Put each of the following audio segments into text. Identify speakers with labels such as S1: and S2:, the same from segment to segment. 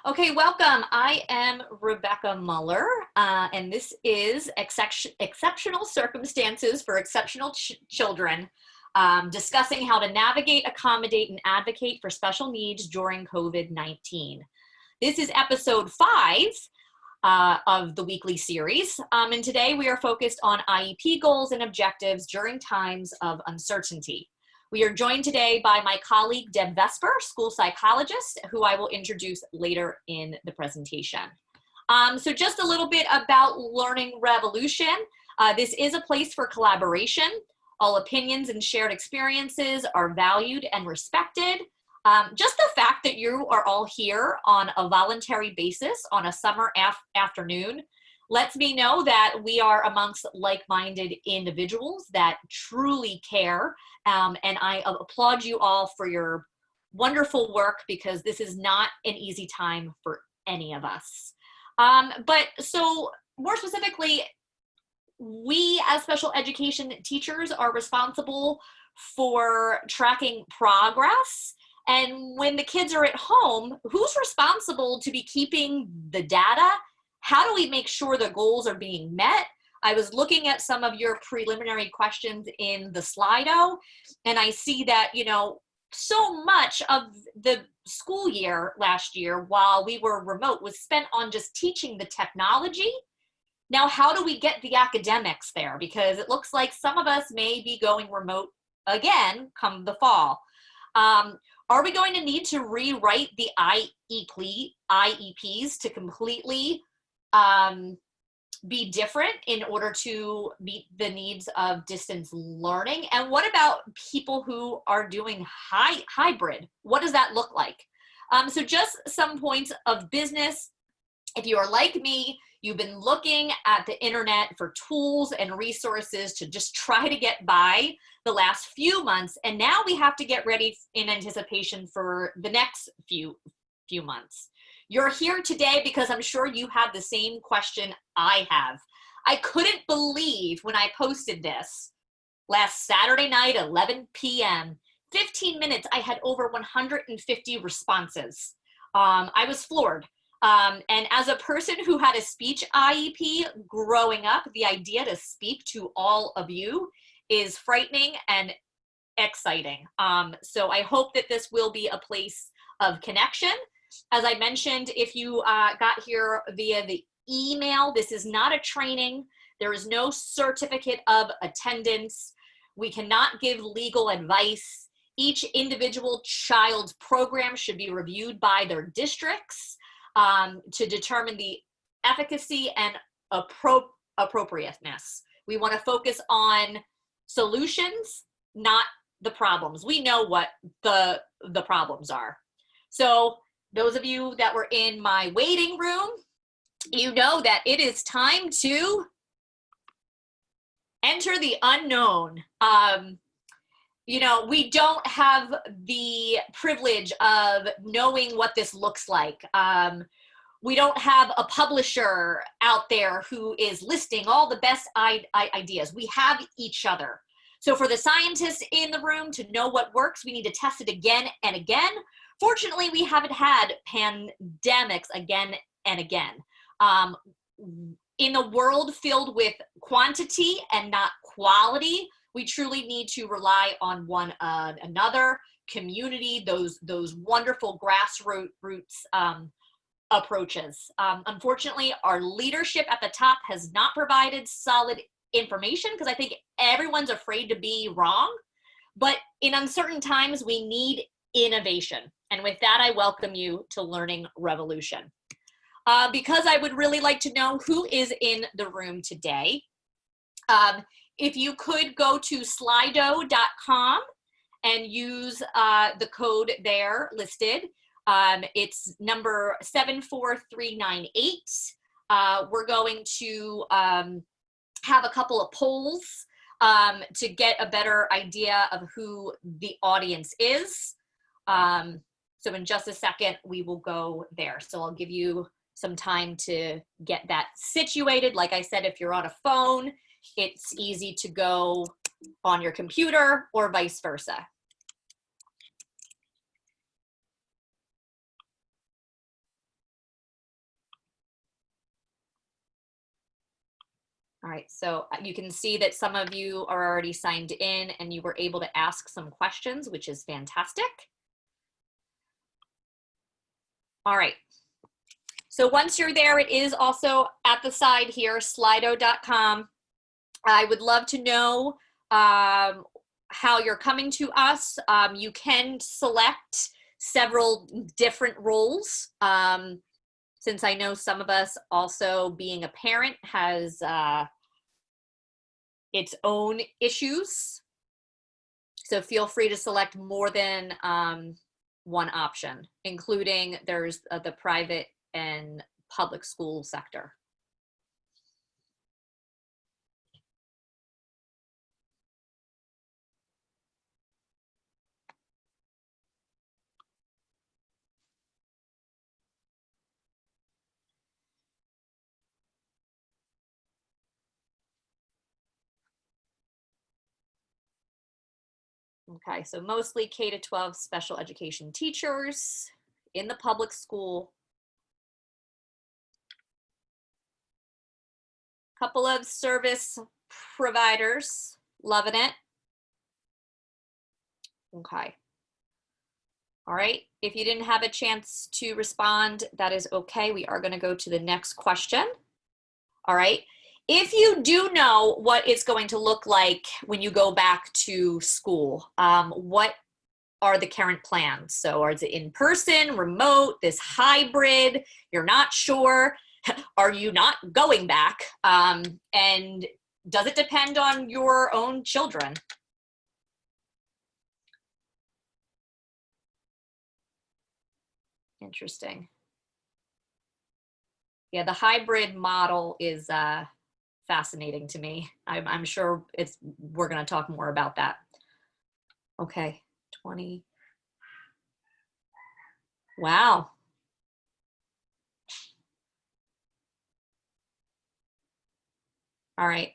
S1: Okay, welcome. I am Rebecca Muller, and this is Exceptional Circumstances for Exceptional Children, discussing how to navigate, accommodate, and advocate for special needs during COVID-19. This is episode 5 of the weekly series, and today we are focused on IEP goals and objectives during times of uncertainty. We are joined today by my colleague, Deb Vesper, school psychologist, who I will introduce later in the presentation. So just a little bit about Learning Revolution. This is a place for collaboration. All opinions and shared experiences are valued and respected. Just the fact that you are all here on a voluntary basis on a summer afternoon lets me know that we are amongst like-minded individuals that truly care. And I applaud you all for your wonderful work, because this is not an easy time for any of us. But so more specifically, we as special education teachers are responsible for tracking progress. And when the kids are at home, who's responsible to be keeping the data? How do we make sure the goals are being met? I was looking at some of your preliminary questions in the Slido, and I see that, so much of the school year last year while we were remote was spent on just teaching the technology. Now, how do we get the academics there? Because it looks like some of us may be going remote again come the fall. Are we going to need to rewrite the IEPs to completely be different in order to meet the needs of distance learning? And what about people who are doing hybrid? What does that look like? So just some points of business. If you are like me, you've been looking at the internet for tools and resources to just try to get by the last few months. And now we have to get ready in anticipation for the next few months. You're here today because I'm sure you have the same question I have. I couldn't believe when I posted this last Saturday night, 11 p.m., 15 minutes, I had over 150 responses. I was floored. And as a person who had a speech IEP growing up, the idea to speak to all of you is frightening and exciting. So I hope that this will be a place of connection. As I mentioned, if you got here via the email, this is not a training. There is no certificate of attendance. We cannot give legal advice. Each individual child's program should be reviewed by their districts to determine the efficacy and appropriateness. We want to focus on solutions, not the problems. We know what the problems are. So those of you that were in my waiting room, you know that it is time to enter the unknown. We don't have the privilege of knowing what this looks like. We don't have a publisher out there who is listing all the best ideas. We have each other. So for the scientists in the room to know what works, we need to test it again and again. Fortunately, we haven't had pandemics again and again. In a world filled with quantity and not quality, we truly need to rely on one another, community, those wonderful grassroots approaches. Unfortunately, our leadership at the top has not provided solid information because I think everyone's afraid to be wrong. But in uncertain times, we need innovation. And with that, I welcome you to Learning Revolution. Because I would really like to know who is in the room today. If you could go to slido.com and use the code there listed. It's number 74398. We're going to have a couple of polls to get a better idea of who the audience is. So in just a second, we will go there. So I'll give you some time to get that situated. Like I said, if you're on a phone, it's easy to go on your computer or vice versa. All right, so you can see that some of you are already signed in and you were able to ask some questions, which is fantastic. All right. So once you're there, it is also at the side here, slido.com. I would love to know how you're coming to us. You can select several different roles. Since I know some of us also being a parent has its own issues. So feel free to select more than one option, including there's the private and public school sector. Okay, so mostly K-12 special education teachers in the public school. Couple of service providers, loving it. Okay. All right, if you didn't have a chance to respond, that is okay. We are going to go to the next question. All right. If you do know what it's going to look like when you go back to school, what are the current plans? So is it in person, remote, this hybrid? You're not sure. Are you not going back? And does it depend on your own children? Interesting. Yeah, the hybrid model is fascinating to me. I'm sure we're going to talk more about that. Okay, 20. Wow. All right.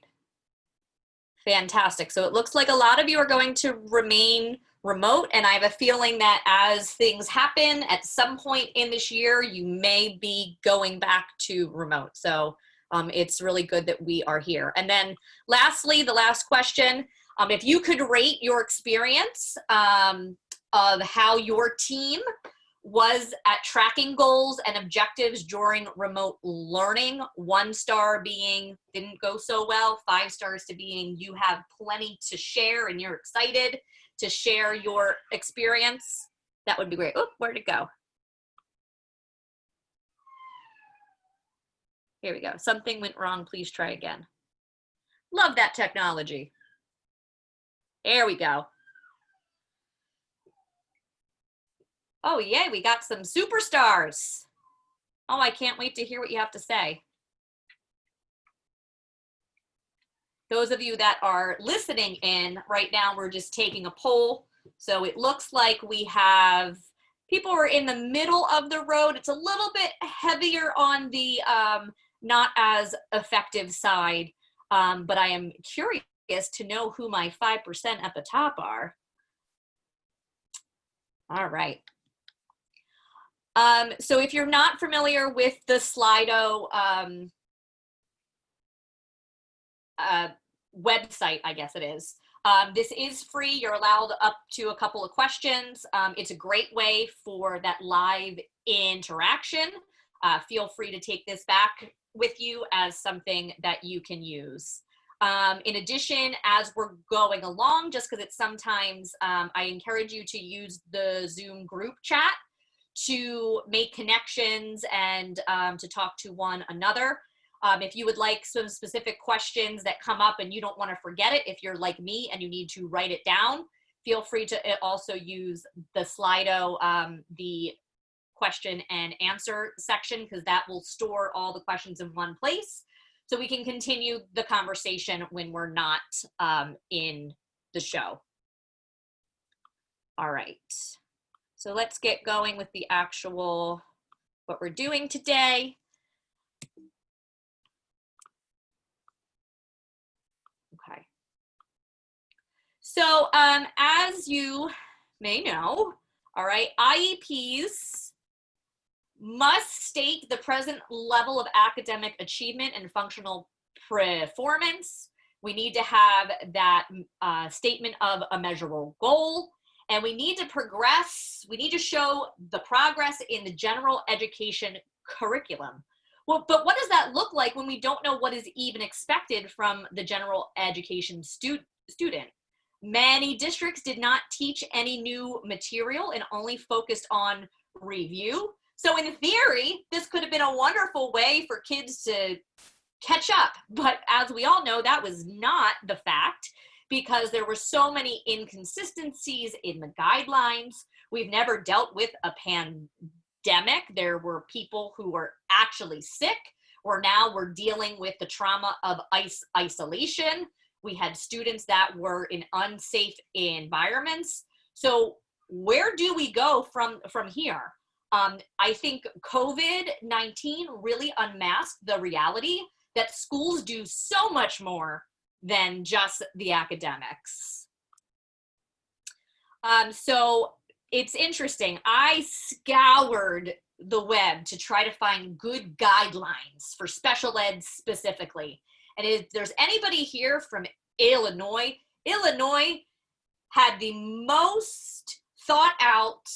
S1: Fantastic. So it looks like a lot of you are going to remain remote, and I have a feeling that as things happen at some point in this year, you may be going back to remote. So it's really good that we are here. And then lastly, the last question, if you could rate your experience of how your team was at tracking goals and objectives during remote learning, 1 star being didn't go so well, 5 stars to being you have plenty to share and you're excited to share your experience, that would be great. Oh, where'd it go? Here we go. Something went wrong. Please try again. Love that technology. There we go. Oh, yay, we got some superstars. Oh, I can't wait to hear what you have to say. Those of you that are listening in right now, we're just taking a poll. So it looks like we have people who are in the middle of the road. It's a little bit heavier on the not as effective side, but I am curious to know who my 5% at the top are. All right. So if you're not familiar with the Slido website, I guess it is, this is free. You're allowed up to a couple of questions. It's a great way for that live interaction. Feel free to take this back with you as something that you can use. In addition, as we're going along, just because it's sometimes, I encourage you to use the Zoom group chat to make connections and to talk to one another. If you would like some specific questions that come up and you don't want to forget it, if you're like me and you need to write it down, feel free to also use the Slido, the question and answer section, because that will store all the questions in one place. So we can continue the conversation when we're not in the show. All right. So let's get going with the actual, what we're doing today. Okay. So as you may know, all right, IEPs must state the present level of academic achievement and functional performance. We need to have that statement of a measurable goal. And we need to progress. We need to show the progress in the general education curriculum. Well, but what does that look like when we don't know what is even expected from the general education student? Many districts did not teach any new material and only focused on review. So in theory, this could have been a wonderful way for kids to catch up. But as we all know, that was not the fact, because there were so many inconsistencies in the guidelines. We've never dealt with a pandemic. There were people who were actually sick, or now we're dealing with the trauma of isolation. We had students that were in unsafe environments. So where do we go from here? I think COVID-19 really unmasked the reality that schools do so much more than just the academics. So it's interesting. I scoured the web to try to find good guidelines for special ed specifically. And if there's anybody here from Illinois, Illinois had the most thought out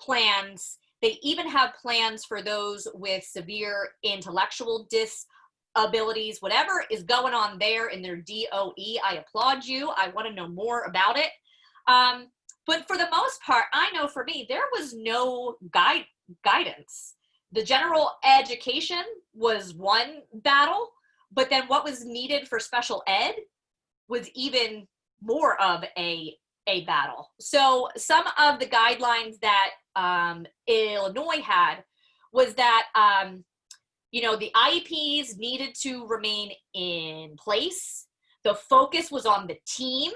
S1: plans. They even have plans for those with severe intellectual disabilities. Whatever is going on there in their DOE, I applaud you. I want to know more about it. But for the most part, I know for me, there was no guidance. The general education was one battle, but then what was needed for special ed was even more of a battle. So some of the guidelines that Illinois had was that, the IEPs needed to remain in place. The focus was on the team,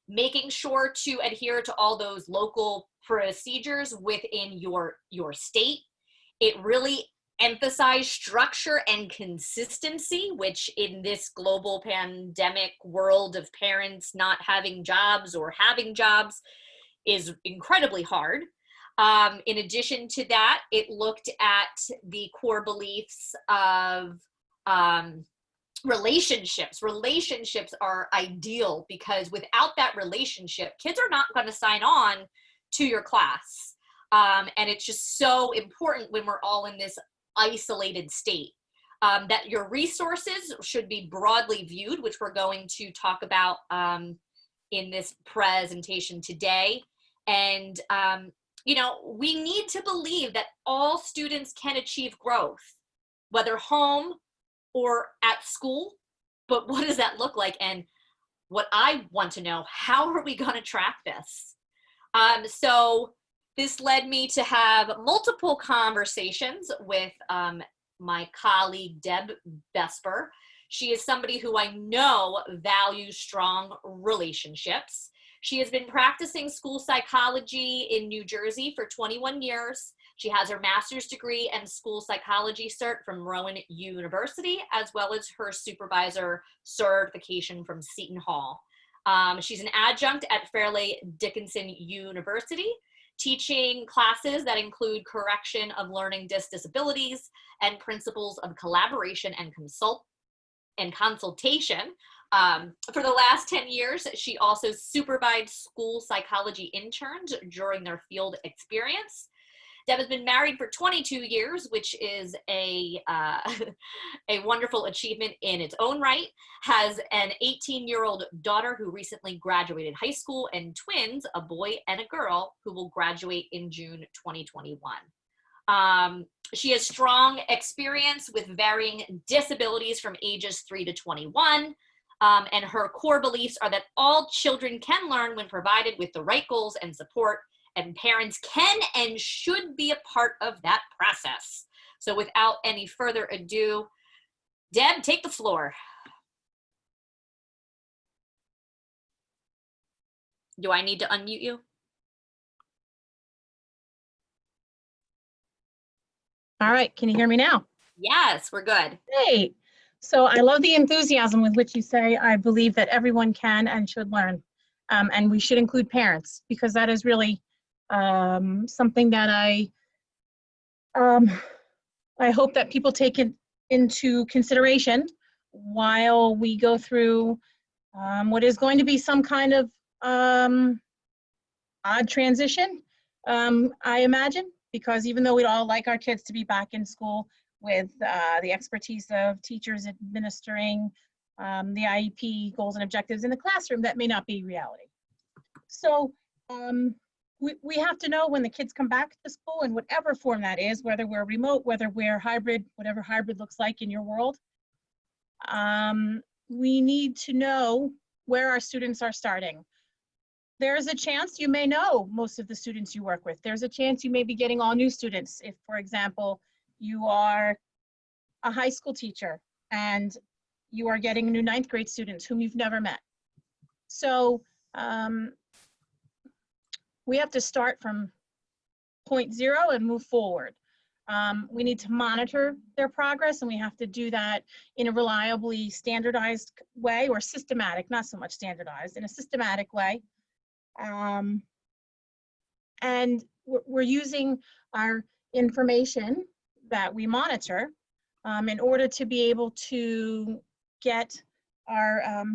S1: making sure to adhere to all those local procedures within your state. It really emphasized structure and consistency, which in this global pandemic world of parents not having jobs or having jobs is incredibly hard. In addition to that, it looked at the core beliefs of relationships. Relationships are ideal because without that relationship, kids are not going to sign on to your class. And it's just so important when we're all in this isolated state, that your resources should be broadly viewed, which we're going to talk about in this presentation today. And, we need to believe that all students can achieve growth, whether home or at school. But what does that look like? And what I want to know, how are we going to track this? So this led me to have multiple conversations with my colleague, Deb Vesper. She is somebody who I know values strong relationships. She has been practicing school psychology in New Jersey for 21 years. She has her master's degree and school psychology cert from Rowan University, as well as her supervisor certification from Seton Hall. She's an adjunct at Fairleigh Dickinson University, teaching classes that include correction of learning disabilities and principles of collaboration and consultation. For the last 10 years, she also supervised school psychology interns during their field experience. Deb has been married for 22 years, which is a wonderful achievement in its own right, has an 18-year-old daughter who recently graduated high school, and twins, a boy and a girl, who will graduate in June 2021. She has strong experience with varying disabilities from ages 3 to 21. And her core beliefs are that all children can learn when provided with the right goals and support, and parents can and should be a part of that process. So without any further ado, Deb, take the floor. Do I need to unmute you?
S2: All right, can you hear me now?
S1: Yes, we're good.
S2: Great. So I love the enthusiasm with which you say, I believe that everyone can and should learn. And we should include parents, because that is really something that I hope that people take into consideration while we go through what is going to be some kind of odd transition, I imagine, because even though we'd all like our kids to be back in school with the expertise of teachers administering the IEP goals and objectives in the classroom, that may not be reality. So we have to know when the kids come back to school in whatever form that is, whether we're remote, whether we're hybrid, whatever hybrid looks like in your world. We need to know where our students are starting. There's a chance you may know most of the students you work with. There's a chance you may be getting all new students. If, for example, you are a high school teacher and you are getting new 9th grade students whom you've never met. So we have to start from point 0 and move forward. We need to monitor their progress, and we have to do that in a reliably standardized way, or systematic, not so much standardized, in a systematic way. And we're using our information that we monitor in order to be able to get our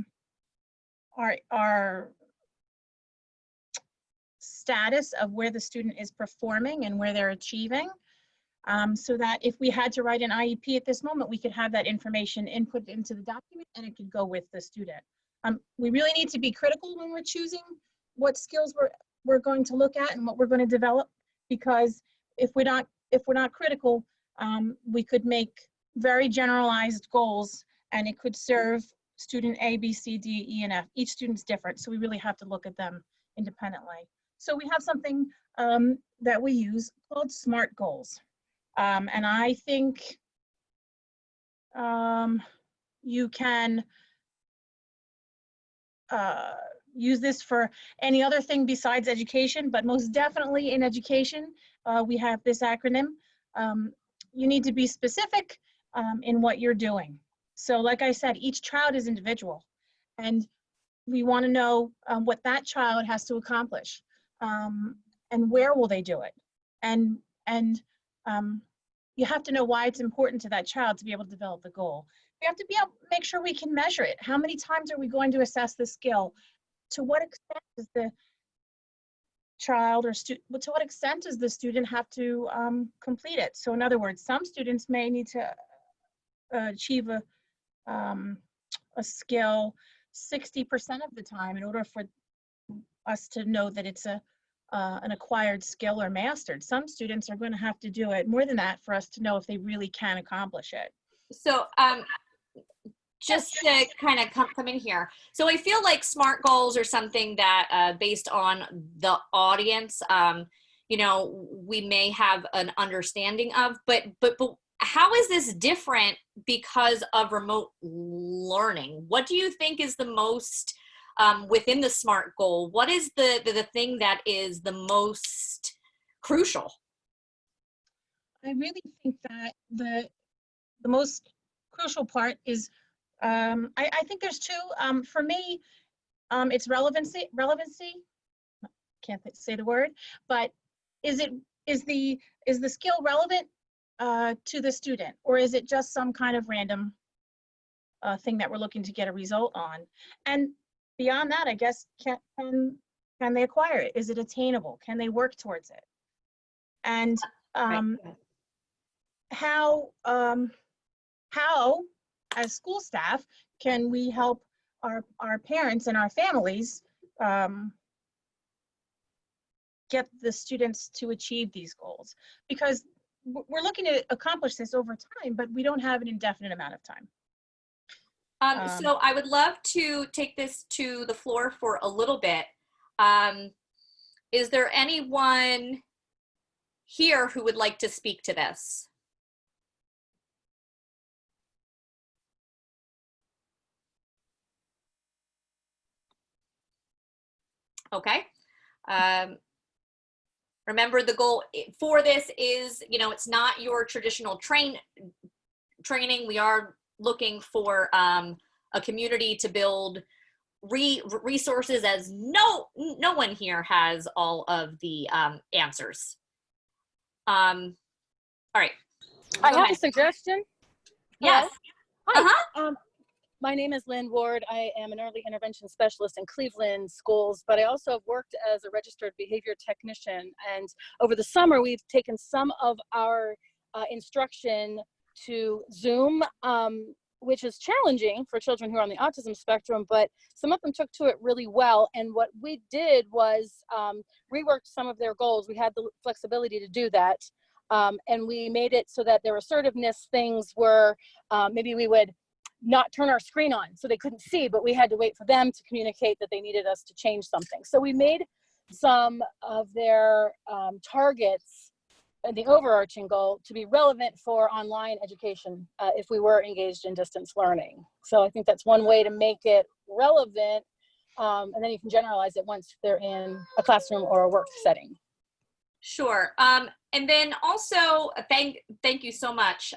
S2: status of where the student is performing and where they're achieving, so that if we had to write an IEP at this moment, we could have that information input into the document and it could go with the student. We really need to be critical when we're choosing what skills we're going to look at and what we're going to develop, because if we're not critical, we could make very generalized goals and it could serve student A, B, C, D, E, and F. Each student's different, so we really have to look at them independently. So we have something that we use called SMART goals. And I think you can use this for any other thing besides education, but most definitely in education, we have this acronym. You need to be specific in what you're doing. So like I said, each child is individual, and we want to know what that child has to accomplish, and where will they do it, and you have to know why it's important to that child to be able to develop the goal. We have to be able to make sure we can measure it. How many times are we going to assess the skill? To what extent does the child or to what extent does the student have to complete it? So in other words, some students may need to achieve a skill 60% of the time in order for us to know that it's an acquired skill or mastered. Some students are going to have to do it more than that for us to know if they really can accomplish it.
S1: So just to kind of come in here. So I feel like SMART goals are something that based on the audience, you know, we may have an understanding of, but how is this different because of remote learning? What do you think is the most within the SMART goal? What is the thing that is the most crucial?
S2: I really think that the most crucial part is, I think there's two. For me, it's relevancy. Can't say the word, but is the skill relevant to the student, or is it just some kind of random thing that we're looking to get a result on? And beyond that, I guess, can they acquire it? Is it attainable? Can they work towards it? And how as school staff can we help our parents and our families get the students to achieve these goals? Because we're looking to accomplish this over time, but we don't have an indefinite amount of time.
S1: So I would love to take this to the floor for a little bit. Is there anyone here who would like to speak to this? Okay. Remember, the goal for this is, you know, it's not your traditional training. We are looking for a community to build resources, as no one here has all of the answers. All right.
S3: I have a suggestion.
S1: Yes.
S3: Hi. My name is Lynn Ward. I am an early intervention specialist in Cleveland schools, but I also have worked as a registered behavior technician. And over the summer, we've taken some of our instruction to Zoom, which is challenging for children who are on the autism spectrum, but some of them took to it really well. And what we did was reworked some of their goals. We had the flexibility to do that. And we made it so that their assertiveness things were, maybe we would not turn our screen on so they couldn't see, but we had to wait for them to communicate that they needed us to change something. So we made some of their targets and the overarching goal to be relevant for online education if we were engaged in distance learning. So I think that's one way to make it relevant, and then you can generalize it once they're in a classroom or a work setting.
S1: Sure. And then also, thank you so much.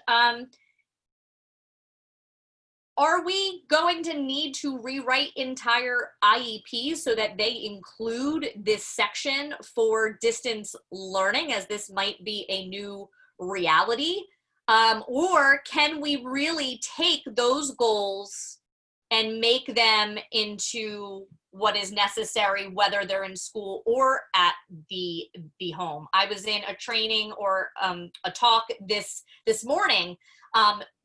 S1: Are we going to need to rewrite entire IEPs so that they include this section for distance learning, as this might be a new reality? Or can we really take those goals and make them into what is necessary, whether they're in school or at the home? I was in a training or a talk this morning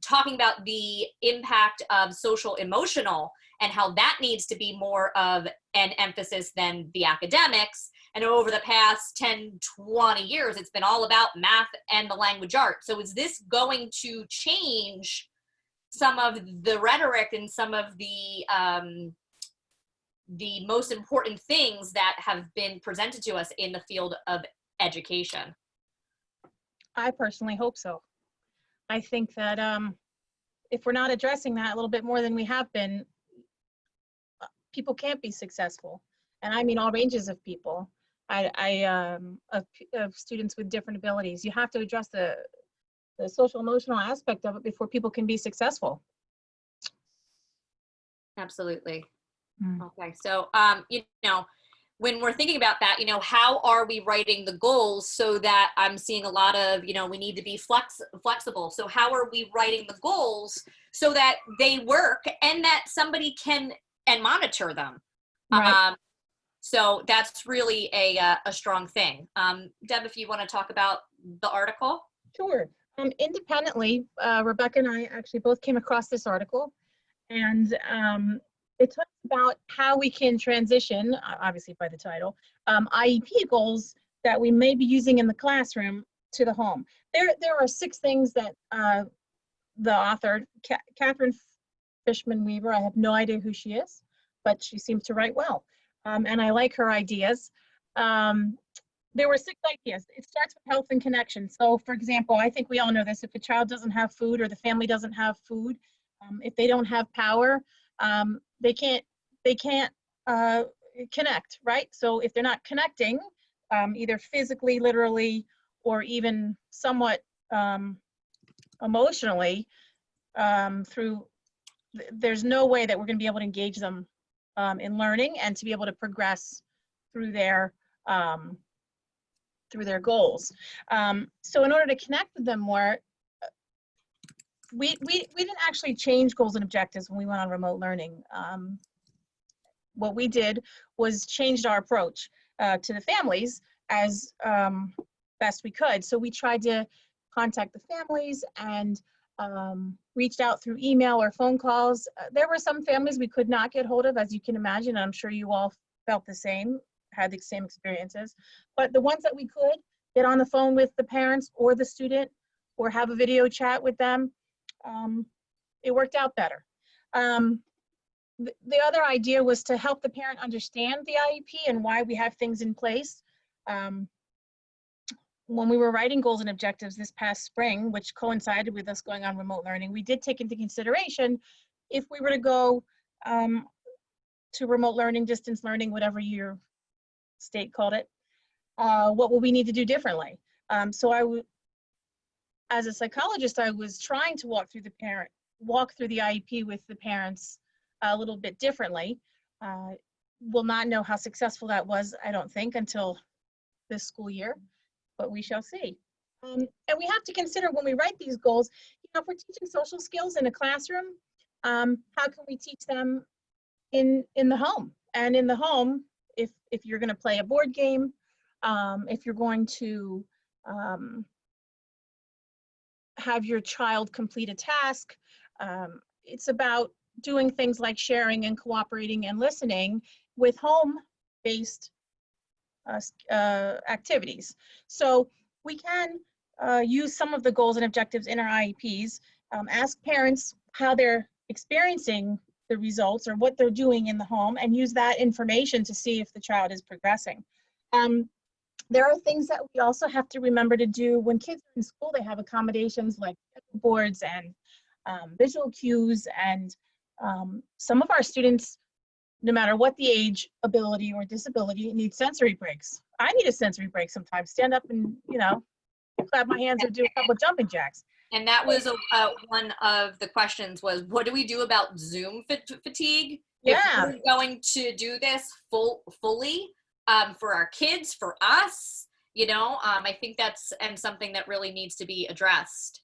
S1: talking about the impact of social emotional and how that needs to be more of an emphasis than the academics. And over the past 10, 20 years, it's been all about math and the language arts. So is this going to change some of the rhetoric and some of the most important things that have been presented to us in the field of education?
S2: I personally hope so. I think that if we're not addressing that a little bit more than we have been, people can't be successful. And I mean all ranges of people, of students with different abilities. You have to address the social emotional aspect of it before people can be successful.
S1: Absolutely. Okay, so when we're thinking about that, how are we writing the goals so that I'm seeing a lot of, we need to be flexible. So how are we writing the goals so that they work and that somebody can and monitor them?
S2: Right.
S1: So that's really a strong thing. Deb, if you want to talk about the article.
S2: Sure. Independently, Rebecca and I actually both came across this article, and it talks about how we can transition, obviously by the title, IEP goals that we may be using in the classroom to the home. There are 6 things that the author, Catherine Fishman Weaver, I have no idea who she is, but she seems to write well. And I like her ideas. There were 6 ideas. It starts with health and connection. So for example, I think we all know this, if a child doesn't have food or the family doesn't have food, if they don't have power, they can't connect, right? So if they're not connecting, either physically, literally, or even somewhat emotionally, there's no way that we're going to be able to engage them in learning and to be able to progress through their goals. So in order to connect with them more, we didn't actually change goals and objectives when we went on remote learning. What we did was changed our approach to the families as best we could. So we tried to contact the families and reached out through email or phone calls. There were some families we could not get hold of, as you can imagine. I'm sure you all felt the same, had the same experiences. But the ones that we could, get on the phone with the parents or the student or have a video chat with them, it worked out better. The other idea was to help the parent understand the IEP and why we have things in place. When we were writing goals and objectives this past spring, which coincided with us going on remote learning, we did take into consideration if we were to go to remote learning, distance learning, whatever your state called it, what will we need to do differently? So as a psychologist, I was trying to walk through the IEP with the parents a little bit differently. We'll not know how successful that was, I don't think, until this school year, but we shall see. And we have to consider when we write these goals, if we're teaching social skills in a classroom, how can we teach them in the home? And in the home, if you're going to play a board game, if you're going to have your child complete a task, it's about doing things like sharing and cooperating and listening with home-based activities. So we can use some of the goals and objectives in our IEPs, ask parents how they're experiencing the results or what they're doing in the home, and use that information to see if the child is progressing. There are things that we also have to remember to do when kids are in school. They have accommodations like boards and visual cues, and some of our students, no matter what the age, ability, or disability, need sensory breaks. I need a sensory break sometimes. Stand up and, clap my hands or do a couple of jumping jacks.
S1: And that was one of the questions was, what do we do about Zoom fatigue?
S2: Yeah.
S1: If we're going to do this fully for our kids, for us, I think that's something that really needs to be addressed.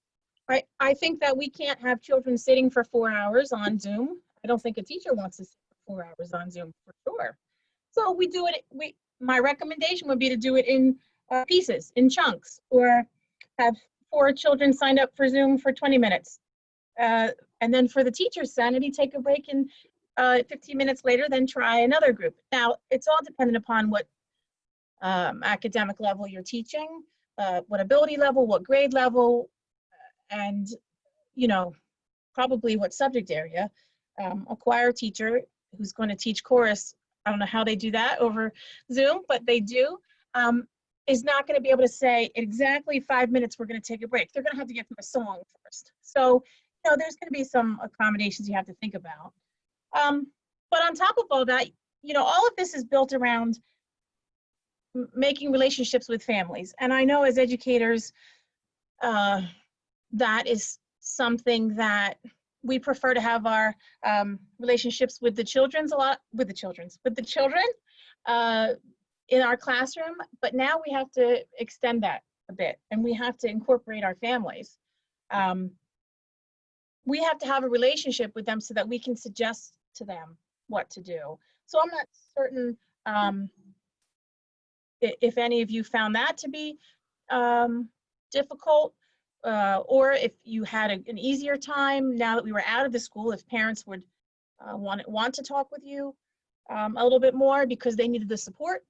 S2: I think that we can't have children sitting for 4 hours on Zoom. I don't think a teacher wants to sit for 4 hours on Zoom for sure. So we do it, my recommendation would be to do it in pieces, in chunks, or have 4 children signed up for Zoom for 20 minutes. And then for the teacher's sanity, take a break, and 15 minutes later, then try another group. Now, it's all dependent upon what academic level you're teaching, what ability level, what grade level, and, probably what subject area. A choir teacher who's going to teach chorus, I don't know how they do that over Zoom, but they do, is not going to be able to say exactly 5 minutes, we're going to take a break. They're going to have to get through a song first. So, there's going to be some accommodations you have to think about. But on top of all that, all of this is built around making relationships with families. And I know as educators, that is something that we prefer to have our relationships with the children in our classroom, but now we have to extend that a bit, and we have to incorporate our families. We have to have a relationship with them so that we can suggest to them what to do. So I'm not certain if any of you found that to be difficult, or if you had an easier time now that we were out of the school, if parents would want to talk with you a little bit more because they needed the support,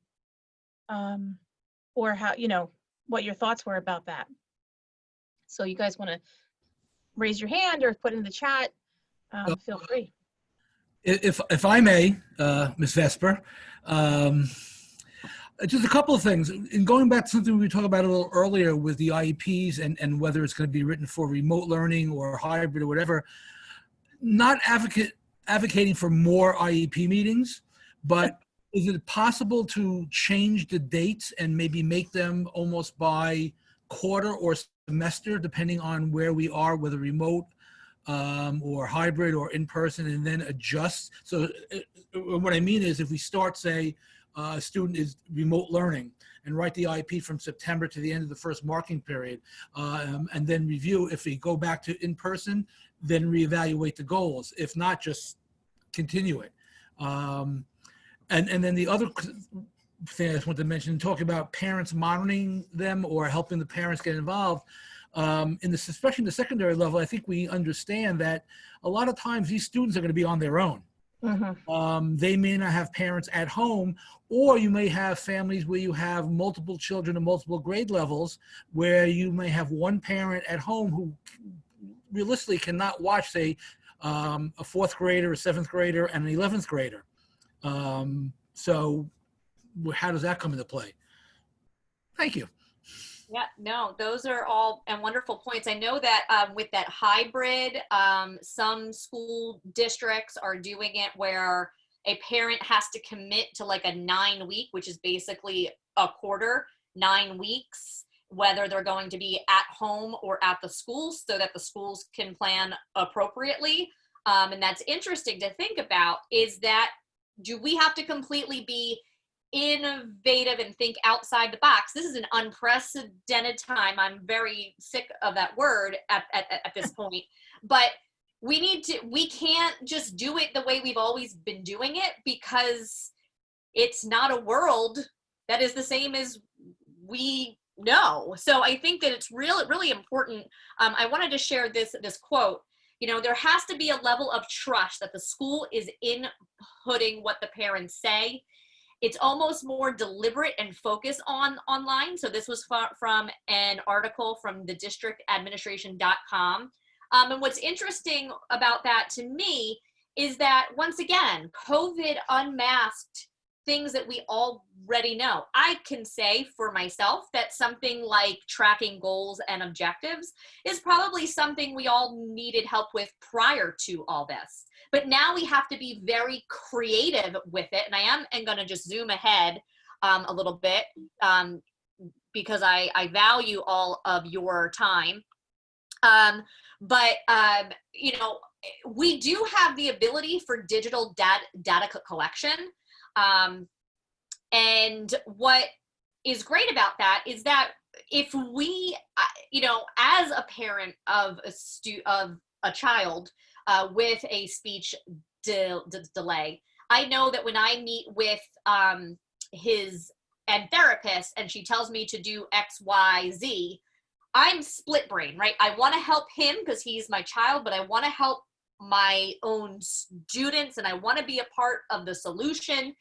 S2: or how, what your thoughts were about that. So you guys want to raise your hand or put it in the chat, feel free.
S4: If I may, Ms. Vesper, just a couple of things. In going back to something we talked about a little earlier with the IEPs and whether it's going to be written for remote learning or hybrid or whatever, not advocating for more IEP meetings, but is it possible to change the dates and maybe make them almost by quarter or semester, depending on where we are, whether remote or hybrid or in person, and then adjust? So what I mean is, if we start, say, a student is remote learning and write the IEP from September to the end of the first marking period, and then review. If we go back to in person, then reevaluate the goals. If not, just continue it. And then the other thing I just want to mention, talk about parents monitoring them or helping the parents get involved. Especially in the secondary level, I think we understand that a lot of times these students are going to be on their own. Mm-hmm. They may not have parents at home, or you may have families where you have multiple children in multiple grade levels, where you may have one parent at home who realistically cannot watch, say, a 4th grader, a 7th grader, and an 11th grader. So how does that come into play? Thank you.
S1: Yeah, no, those are all wonderful points. I know that with that hybrid, some school districts are doing it where a parent has to commit to like a 9-week, which is basically a quarter, 9 weeks, whether they're going to be at home or at the schools, so that the schools can plan appropriately. And that's interesting to think about, is that, do we have to completely be innovative and think outside the box? This is an unprecedented time. I'm very sick of that word at this point, but we can't just do it the way we've always been doing it, because it's not a world that is the same as we know. So I think that it's really important. I wanted to share this quote. You know, there has to be a level of trust that the school is inputting what the parents say. It's almost more deliberate and focused online. So this was from an article from the districtadministration.com. And what's interesting about that to me is that, once again, COVID unmasked things that we already know. I can say for myself that something like tracking goals and objectives is probably something we all needed help with prior to all this. But now we have to be very creative with it. And I am going to just zoom ahead a little bit because I value all of your time. You know, we do have the ability for digital data collection. And what is great about that is that if we, you know, as a parent of a child with a speech delay, I know that when I meet with his therapist and she tells me to do X, Y, Z, I'm split brain, right? I want to help him because he's my child, but I want to help my own students and I want to be a part of the solution.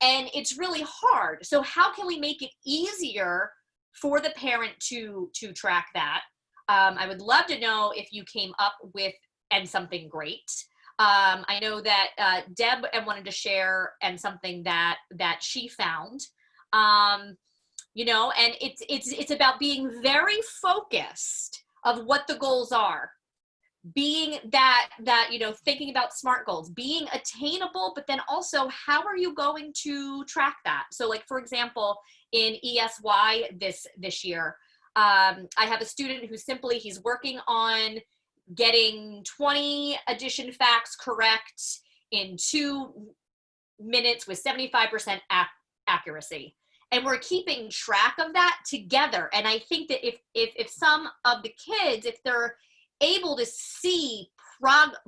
S1: And it's really hard. So how can we make it easier for the parent to track that? I would love to know if you came up with something great. I know that Deb wanted to share something that she found. You know, and it's about being very focused of what the goals are. Being that, you know, thinking about SMART goals, being attainable, but then also how are you going to track that? So like, for example, in ESY this year, I have a student who he's working on getting 20 addition facts correct in 2 minutes with 75% accuracy. And we're keeping track of that together. And I think that if some of the kids, if they're able to see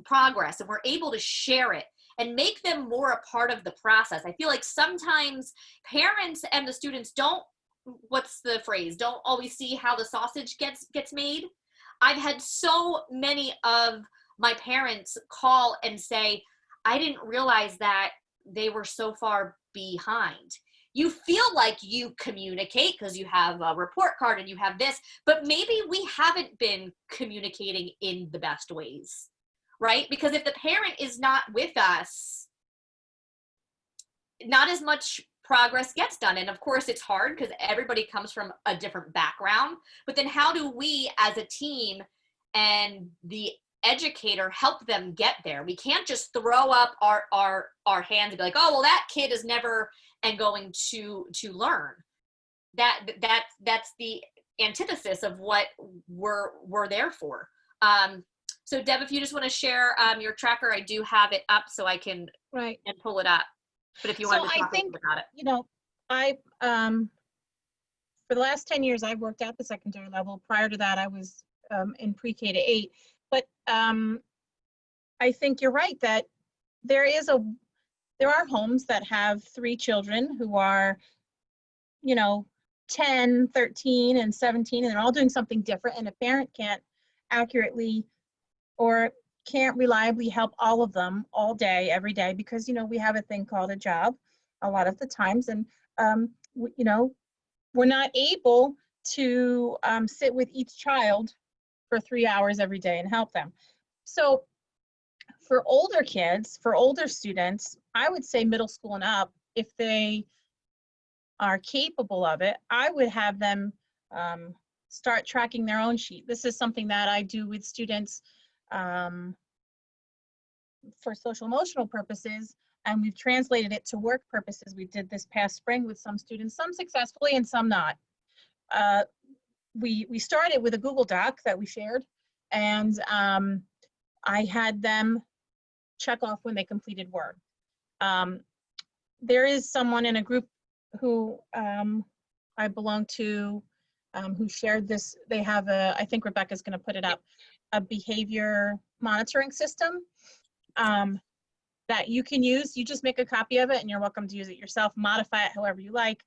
S1: progress and we're able to share it and make them more a part of the process. I feel like sometimes parents and the students don't always see how the sausage gets made. I've had so many of my parents call and say, I didn't realize that they were so far behind. You feel like you communicate because you have a report card and you have this, but maybe we haven't been communicating in the best ways, right? Because if the parent is not with us, not as much progress gets done. And of course it's hard because everybody comes from a different background, but then how do we as a team and the educator help them get there? We can't just throw up our hands and be like, oh, well, that kid is never going to learn. That's the antithesis of what we're there for. So Deb, if you just want to share your tracker, I do have it up so I can and pull it up. But if you want to talk about it.
S2: You know, I for the last 10 years I've worked at the secondary level. Prior to that I was in pre-K to 8. But I think you're right that there are homes that have 3 children who are, you know, 10, 13, and 17, and they're all doing something different, and a parent can't accurately or can't reliably help all of them all day, every day, because, you know, we have a thing called a job a lot of the times, and, you know, we're not able to sit with each child for 3 hours every day and help them. So for older kids, for older students, I would say middle school and up, if they are capable of it, I would have them start tracking their own sheet. This is something that I do with students for social emotional purposes, and we've translated it to work purposes. We did this past spring with some students, some successfully and some not. We started with a Google Doc that we shared, and I had them check off when they completed work. There is someone in a group who I belong to who shared this. They have I think Rebecca's going to put it up, a behavior monitoring system that you can use. You just make a copy of it and you're welcome to use it yourself, modify it however you like.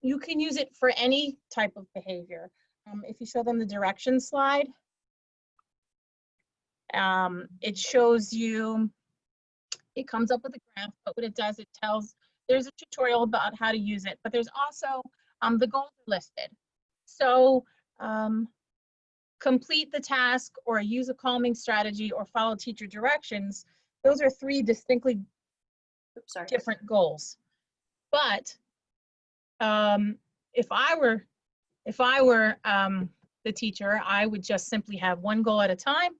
S2: You can use it for any type of behavior. If you show them the directions slide, it shows you, it comes up with a graph, but what it does, it tells, there's a tutorial about how to use it, but there's also the goals listed. So complete the task or use a calming strategy or follow teacher directions. Those are 3 distinctly different goals. But if I were the teacher, I would just simply have 1 goal at a time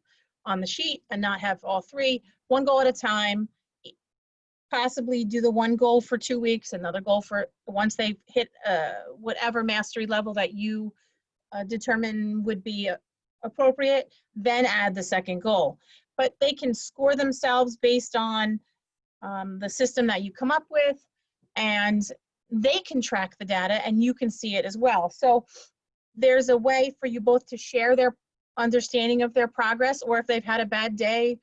S2: on the sheet and not have all 3. 1 goal at a time, possibly do the 1 goal for 2 weeks, another goal for once they hit whatever mastery level that you determine would be appropriate, then add the 2nd goal. But they can score themselves based on the system that you come up with, and they can track the data and you can see it as well. So there's a way for you both to share their understanding of their progress, or if they've had a bad day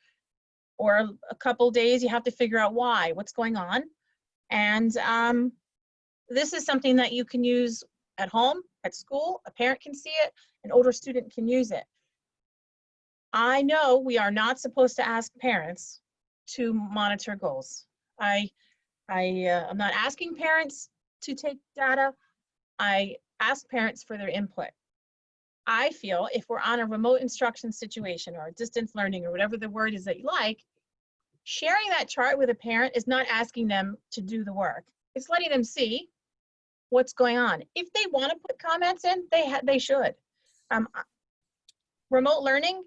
S2: or a couple days, you have to figure out why, what's going on. And this is something that you can use at home, at school. A parent can see it, an older student can use it. I know we are not supposed to ask parents to monitor goals. I'm not asking parents to take data. I ask parents for their input. I feel if we're on a remote instruction situation or distance learning or whatever the word is that you like, sharing that chart with a parent is not asking them to do the work. It's letting them see what's going on. If they want to put comments in, they should. Remote learning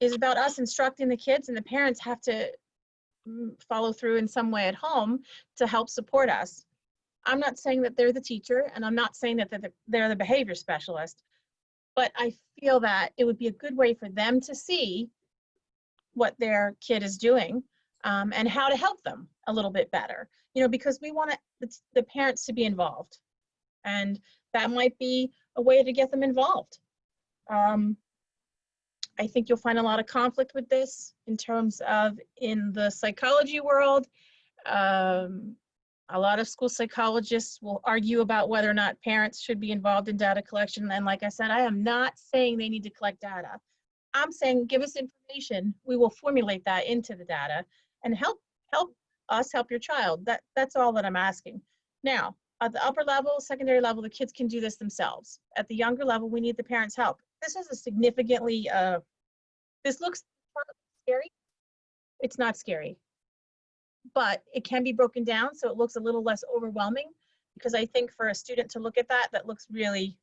S2: is about us instructing the kids, and the parents have to follow through in some way at home to help support us. I'm not saying that they're the teacher, and I'm not saying that they're the behavior specialist, but I feel that it would be a good way for them to see what their kid is doing and how to help them a little bit better. You know, because we want the parents to be involved, and that might be a way to get them involved. I think you'll find a lot of conflict with this in terms of in the psychology world. A lot of school psychologists will argue about whether or not parents should be involved in data collection. And like I said, I am not saying they need to collect data. I'm saying give us information. We will formulate that into the data and help us help your child. That's all that I'm asking. Now, at the upper level, secondary level, the kids can do this themselves. At the younger level, we need the parents' help. This is a significantly, this looks scary. It's not scary, but it can be broken down so it looks a little less overwhelming, because I think for a student to look at that looks really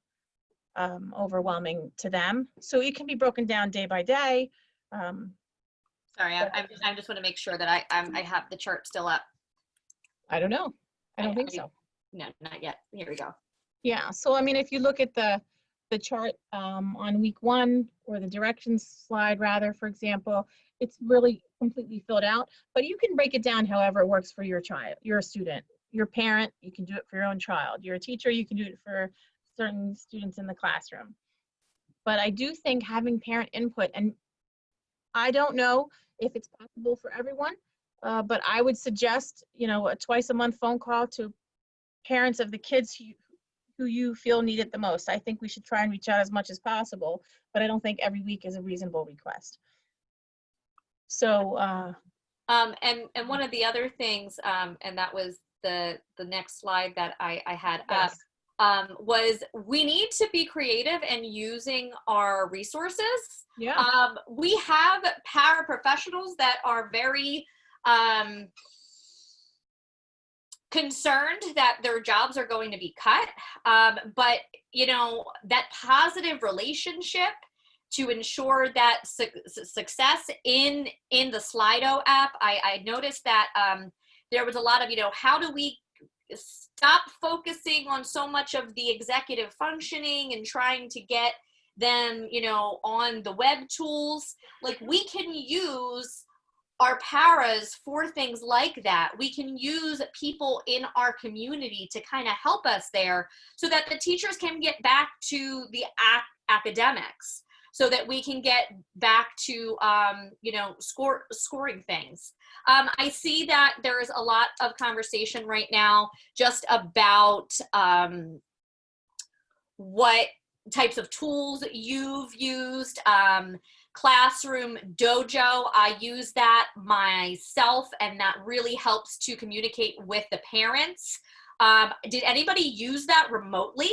S2: overwhelming to them. So it can be broken down day by day.
S1: Sorry, I just want to make sure that I have the chart still up.
S2: I don't know. I don't think so.
S1: No, not yet. Here we go.
S2: Yeah, so I mean, if you look at the chart on week 1, or the directions slide rather, for example, it's really completely filled out, but you can break it down however it works for your child. You're a student, you're a parent, you can do it for your own child. You're a teacher, you can do it for certain students in the classroom. But I do think having parent input, and I don't know if it's possible for everyone, but I would suggest, you know, a twice a month phone call to parents of the kids who you feel need it the most. I think we should try and reach out as much as possible, but I don't think every week is a reasonable request. So,
S1: and one of the other things, and that was the next slide that I had
S2: yes.
S1: up, was we need to be creative in using our resources.
S2: Yeah.
S1: We have paraprofessionals that are very concerned that their jobs are going to be cut, but you know, that positive relationship to ensure that success in the Slido app, I noticed that there was a lot of, you know, how do we stop focusing on so much of the executive functioning and trying to get them, you know, on the web tools. Like, we can use our paras for things like that. We can use people in our community to kind of help us there so that the teachers can get back to the academics, so that we can get back to, scoring things. I see that there is a lot of conversation right now just about what types of tools you've used. Classroom Dojo, I use that myself, and that really helps to communicate with the parents. Did anybody use that remotely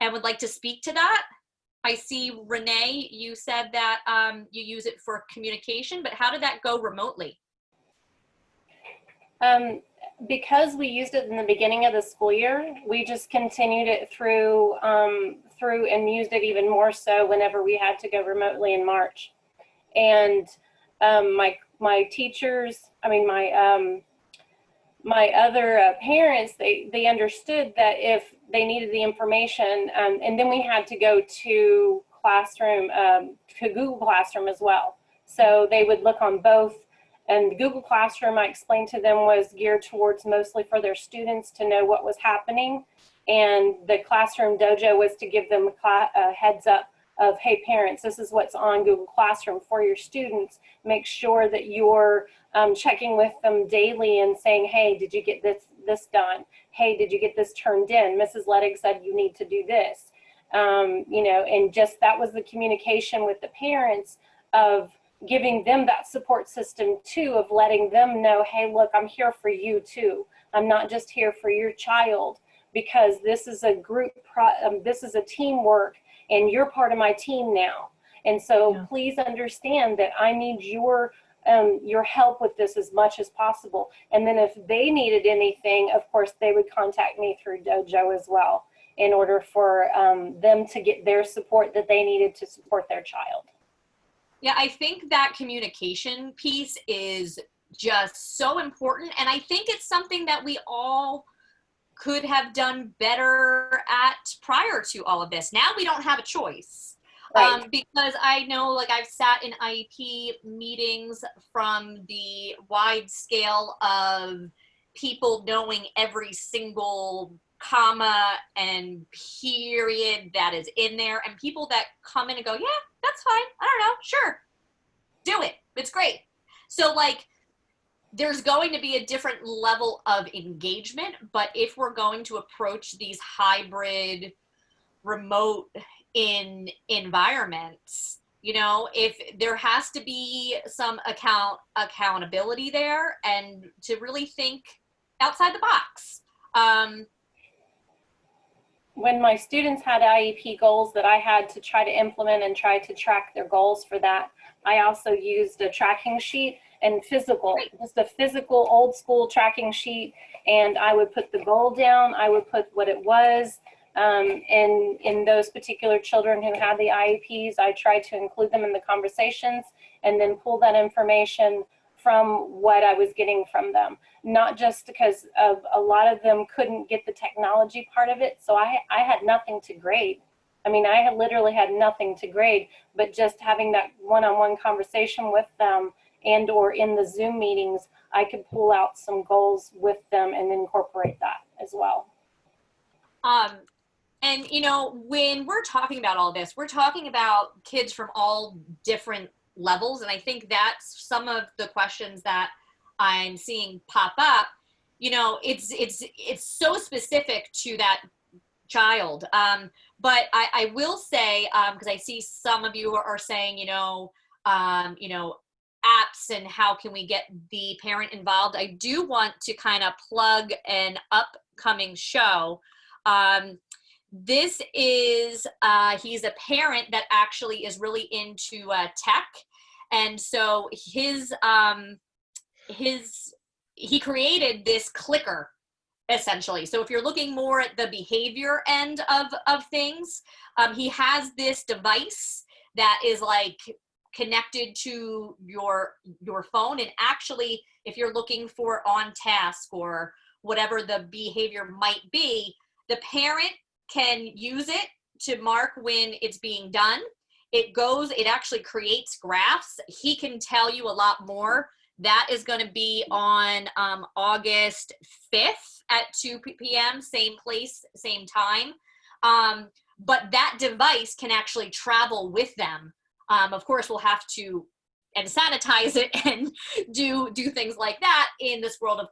S1: and would like to speak to that? I see, Renee, you said that you use it for communication, but how did that go remotely?
S5: Because we used it in the beginning of the school year, we just continued it through and used it even more so whenever we had to go remotely in March. And my teachers, my other parents, they understood that if they needed the information, and then we had to go to Google Classroom as well. So they would look on both. And Google Classroom, I explained to them, was geared towards mostly for their students to know what was happening. And the Classroom Dojo was to give them a heads up of, hey, parents, this is what's on Google Classroom for your students. Make sure that you're checking with them daily and saying, hey, did you get this done? Hey, did you get this turned in? Mrs. Ledig said you need to do this. And just that was the communication with the parents of giving them that support system too, of letting them know, hey, look, I'm here for you too. I'm not just here for your child, because this is a group, this is a teamwork, and you're part of my team now. And so please understand that I need your help with this as much as possible. And then if they needed anything, of course, they would contact me through Dojo as well, in order for them to get their support that they needed to support their child.
S1: Yeah, I think that communication piece is just so important. And I think it's something that we all could have done better at prior to all of this. Now we don't have a choice.
S5: Right.
S1: Because I know, like, I've sat in IEP meetings from the wide scale of people knowing every single comma and period that is in there, and people that come in and go, yeah, that's fine, I don't know, sure, do it, it's great. So, like, there's going to be a different level of engagement, but if we're going to approach these hybrid remote environments, if there has to be some accountability there, and to really think outside the box.
S5: When my students had IEP goals that I had to try to implement and try to track their goals for that, I also used a tracking sheet and just a physical old school tracking sheet. And I would put the goal down, I would put what it was. And in those particular children who had the IEPs, I tried to include them in the conversations and then pull that information from what I was getting from them. Not just because of a lot of them couldn't get the technology part of it. So I had nothing to grade. I mean, I had literally had nothing to grade, but just having that one-on-one conversation with them and or in the Zoom meetings, I could pull out some goals with them and incorporate that as well.
S1: And when we're talking about all this, we're talking about kids from all different levels. And I think that's some of the questions that I'm seeing pop up. It's so specific to that child. But I will say, because I see some of you are saying, apps and how can we get the parent involved. I do want to kind of plug an upcoming show. This is, he's a parent that actually is really into tech. And so he created this clicker, essentially. So if you're looking more at the behavior end of things, he has this device that is like connected to your phone. And actually, if you're looking for on task or whatever the behavior might be, the parent can use it to mark when it's being done. It actually creates graphs. He can tell you a lot more That is going to be on August 5th at 2 p.m., same place, same time. But that device can actually travel with them. Of course, we'll have to and sanitize it and do things like that in this world of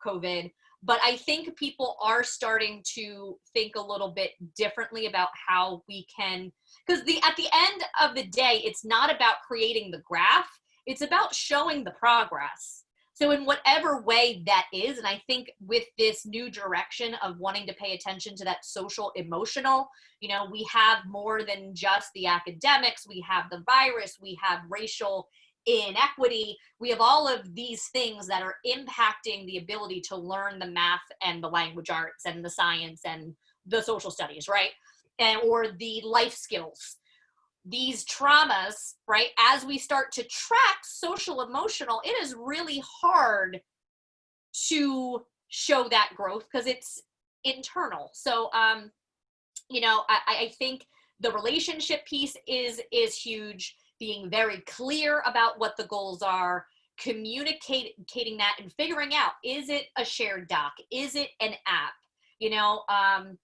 S1: COVID. But I think people are starting to think a little bit differently about how we can, because at the end of the day, it's not about creating the graph, it's about showing the progress. So in whatever way that is, and I think with this new direction of wanting to pay attention to that social emotional, you know, we have more than just the academics, we have the virus, we have racial inequity, we have all of these things that are impacting the ability to learn the math and the language arts and the science and the social studies, right? And or the life skills. These traumas, right, as we start to track social emotional, it is really hard to show that growth because it's internal. So you know, I think the relationship piece is huge. Being very clear about what the goals are, communicating that and figuring out, is it a shared doc? Is it an app? You know,
S2: I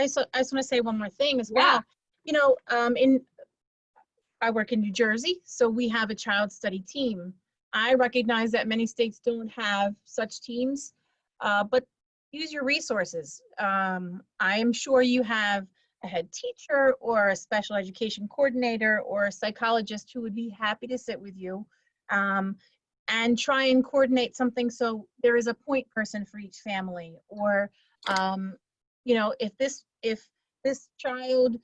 S2: just want to say one more thing as
S1: Yeah.
S2: well. You know, I work in New Jersey, so we have a child study team. I recognize that many states don't have such teams, but use your resources. I am sure you have a head teacher or a special education coordinator or a psychologist who would be happy to sit with you and try and coordinate something so there is a point person for each family. Or you know, if this child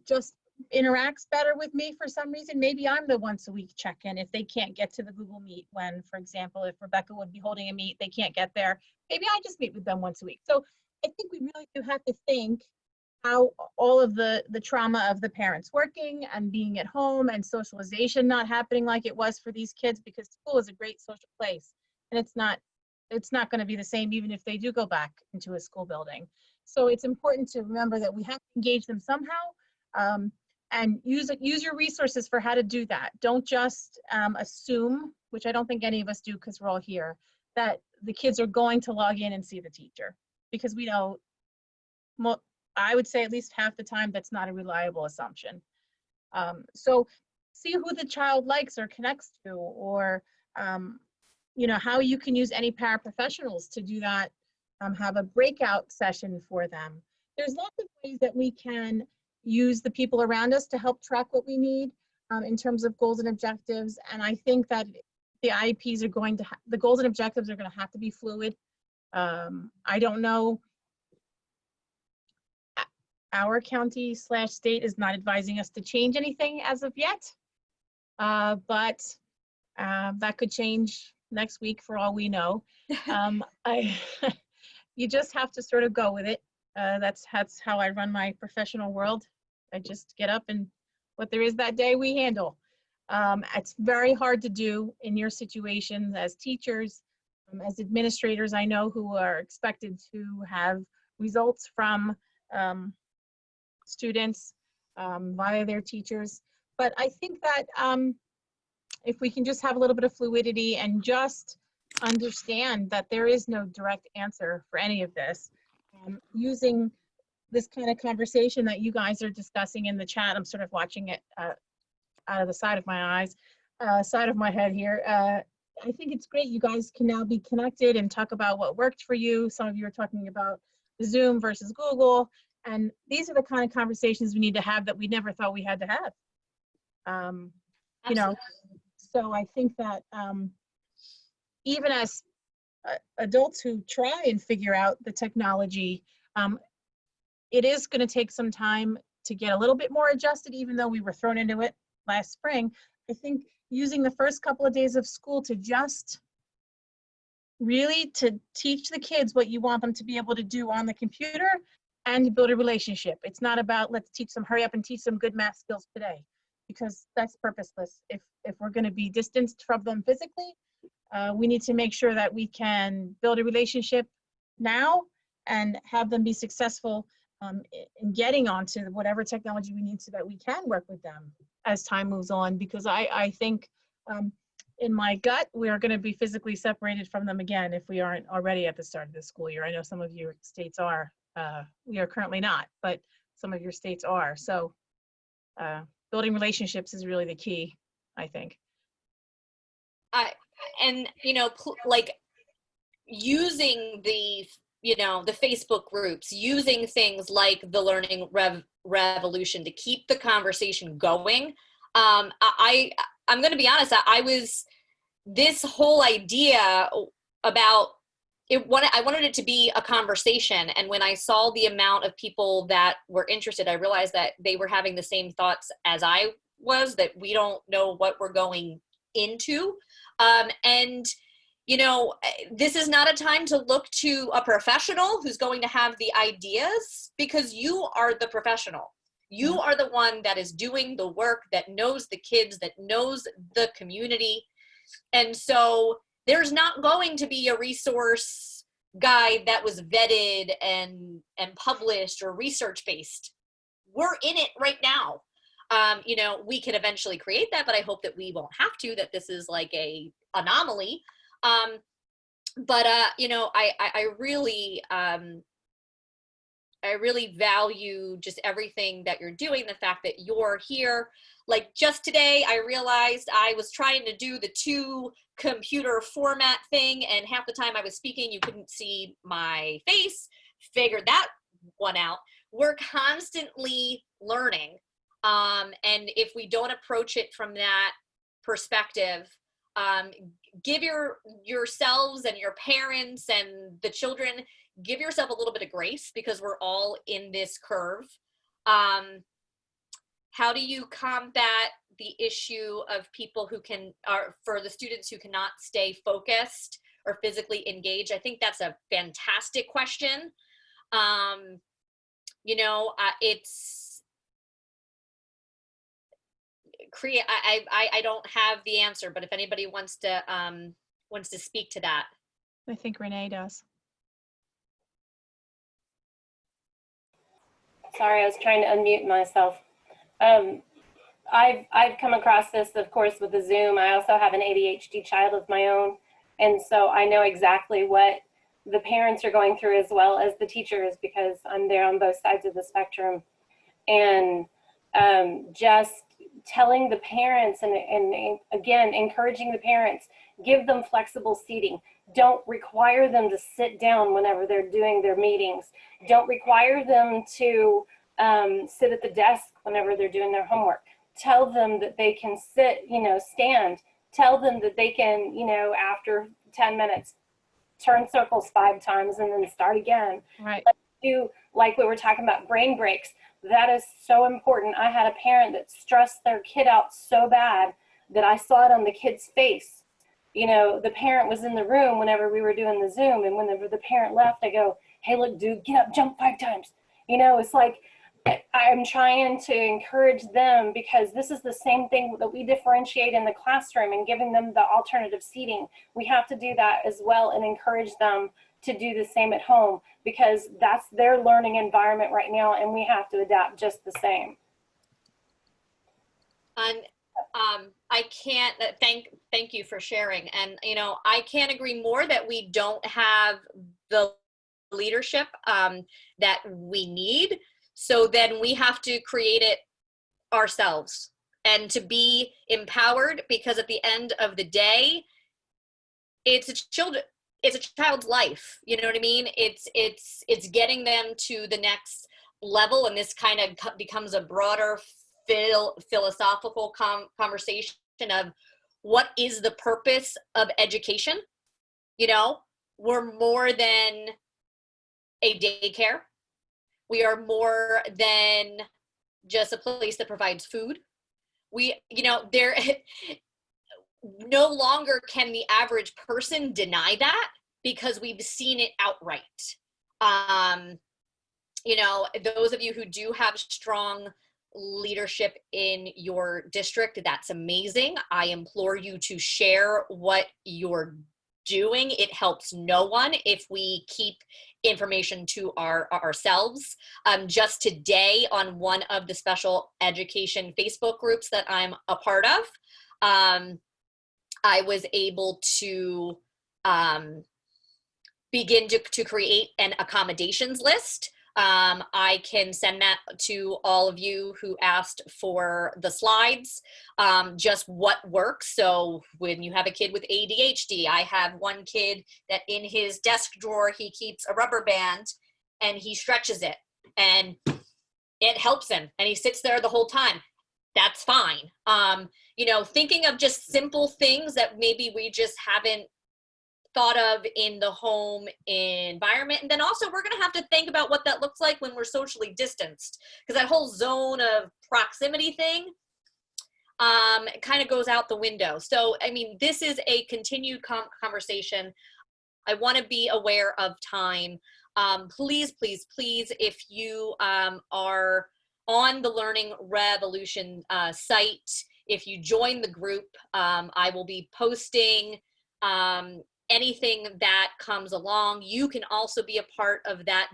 S2: just interacts better with me for some reason, maybe I'm the once a week check-in if they can't get to the Google Meet. When, for example, if Rebecca would be holding a meet, they can't get there, maybe I just meet with them once a week. So I think we really do have to think how all of the trauma of the parents working and being at home and socialization not happening like it was for these kids, because school is a great social place and it's not going to be the same even if they do go back into a school building. So it's important to remember that we have to engage them somehow, and use your resources for how to do that. Don't just assume, which I don't think any of us do because we're all here, that the kids are going to log in and see the teacher, because we know, I would say at least half the time that's not a reliable assumption. So see who the child likes or connects to, or you know, how you can use any paraprofessionals to do that, have a breakout session for them. There's lots of ways that we can use the people around us to help track what we need in terms of goals and objectives. And I think that the IEPs are going to, the goals and objectives are going to have to be fluid. I don't know, our county/state is not advising us to change anything as of yet, but that could change next week for all we know. You just have to sort of go with it. That's how I run my professional world. I just get up and what there is that day we handle. It's very hard to do in your situations as teachers, as administrators, I know, who are expected to have results from students via their teachers. But I think that if we can just have a little bit of fluidity and just understand that there is no direct answer for any of this, using this kind of conversation that you guys are discussing in the chat, I'm sort of watching it out of the side of my eyes, side of my head here. I think it's great you guys can now be connected and talk about what worked for you. Some of you are talking about Zoom versus Google. And these are the kind of conversations we need to have that we never thought we had to have. You know, so I think that even as adults who try and figure out the technology, it is going to take some time to get a little bit more adjusted, even though we were thrown into it last spring. I think using the first couple of days of school to just really to teach the kids what you want them to be able to do on the computer and build a relationship. It's not about let's teach them, hurry up and teach them good math skills today, because that's purposeless. If we're going to be distanced from them physically, we need to make sure that we can build a relationship now and have them be successful in getting onto whatever technology we need so that we can work with them as time moves on. Because I think in my gut, we are going to be physically separated from them again if we aren't already at the start of the school year. I know some of your states are. We are currently not, but some of your states are. So building relationships is really the key, I think.
S1: And like using the the Facebook groups, using things like the Learning Revolution to keep the conversation going. I'm going to be honest. I was this whole idea about it. I wanted it to be a conversation, and when I saw the amount of people that were interested, I realized that they were having the same thoughts as I was. That we don't know what we're going into, and this is not a time to look to a professional who's going to have the ideas, because you are the professional. You are the one that is doing the work, that knows the kids, that knows the community. And so there's not going to be a resource guide that was vetted and published or research-based. We're in it right now. We can eventually create that, but I hope that we won't have to, that this is like a anomaly. I really value just everything that you're doing, the fact that you're here. Like just today, I realized I was trying to do the 2 computer format thing, and half the time I was speaking, you couldn't see my face. Figured that one out. We're constantly learning. And if we don't approach it from that perspective, give yourselves and your parents and the children, give yourself a little bit of grace, because we're all in this curve. How do you combat the issue of people who for the students who cannot stay focused or physically engaged? I think that's a fantastic question. I don't have the answer, but if anybody wants to speak to that.
S2: I think Renee does.
S5: Sorry, I was trying to unmute myself. I've come across this, of course, with the Zoom. I also have an ADHD child of my own, and so I know exactly what the parents are going through as well as the teachers, because I'm there on both sides of the spectrum. And just telling the parents and again, encouraging the parents, give them flexible seating. Don't require them to sit down whenever they're doing their meetings. Don't require them to sit at the desk whenever they're doing their homework. Tell them that they can sit, stand. Tell them that they can, after 10 minutes, turn circles 5 times and then start again.
S2: Right.
S5: Let's do, like we were talking about, brain breaks. That is so important. I had a parent that stressed their kid out so bad that I saw it on the kid's face. The parent was in the room whenever we were doing the Zoom, and whenever the parent left, I go, hey, look, dude, get up, jump 5 times. It's like, I'm trying to encourage them, because this is the same thing that we differentiate in the classroom and giving them the alternative seating. We have to do that as well and encourage them to do the same at home, because that's their learning environment right now, and we have to adapt just the same.
S1: And I can't thank you for sharing. And I can't agree more that we don't have the leadership that we need. So then we have to create it ourselves, and to be empowered, because at the end of the day, it's a child's life. You know what I mean? It's getting them to the next level, and this kind of becomes a broader philosophical conversation of what is the purpose of education. We're more than a daycare. We are more than just a place that provides food. There no longer can the average person deny that, because we've seen it outright. Those of you who do have strong leadership in your district, that's amazing. I implore you to share what you're doing. It helps no one if we keep information to ourselves. Just today, on one of the special education Facebook groups that I'm a part of, I was able to begin to create an accommodations list. I can send that to all of you who asked for the slides, just what works. So when you have a kid with ADHD, I have one kid that in his desk drawer, he keeps a rubber band and he stretches it and it helps him and he sits there the whole time. That's fine. You know, thinking of just simple things that maybe we just haven't thought of in the home environment. And then also we're going to have to think about what that looks like when we're socially distanced, because that whole zone of proximity thing kind of goes out the window. So, I mean, this is a continued conversation. I want to be aware of time. Please, please, please, if you are on the Learning Revolution site, if you join the group, I will be posting anything that comes along. You can also be a part of that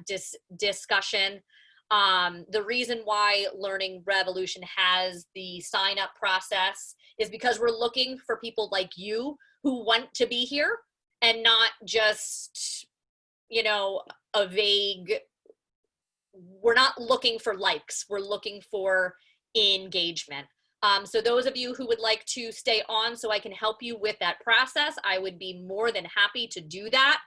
S1: discussion. The reason why Learning Revolution has the sign up process is because we're looking for people like you who want to be here and not just, you know, a vague, we're not looking for likes, we're looking for engagement. So those of you who would like to stay on so I can help you with that process, I would be more than happy to do that.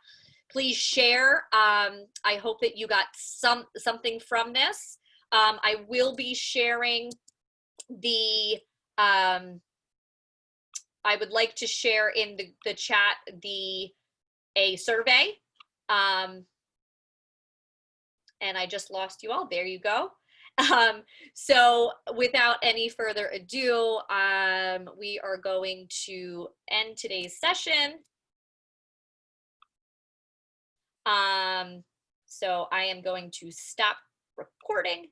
S1: Please share. I hope that you got something from this. I will be sharing the, I would like to share in the chat a survey. And I just lost you all. There you go. So without any further ado, we are going to end today's session. So I am going to stop recording.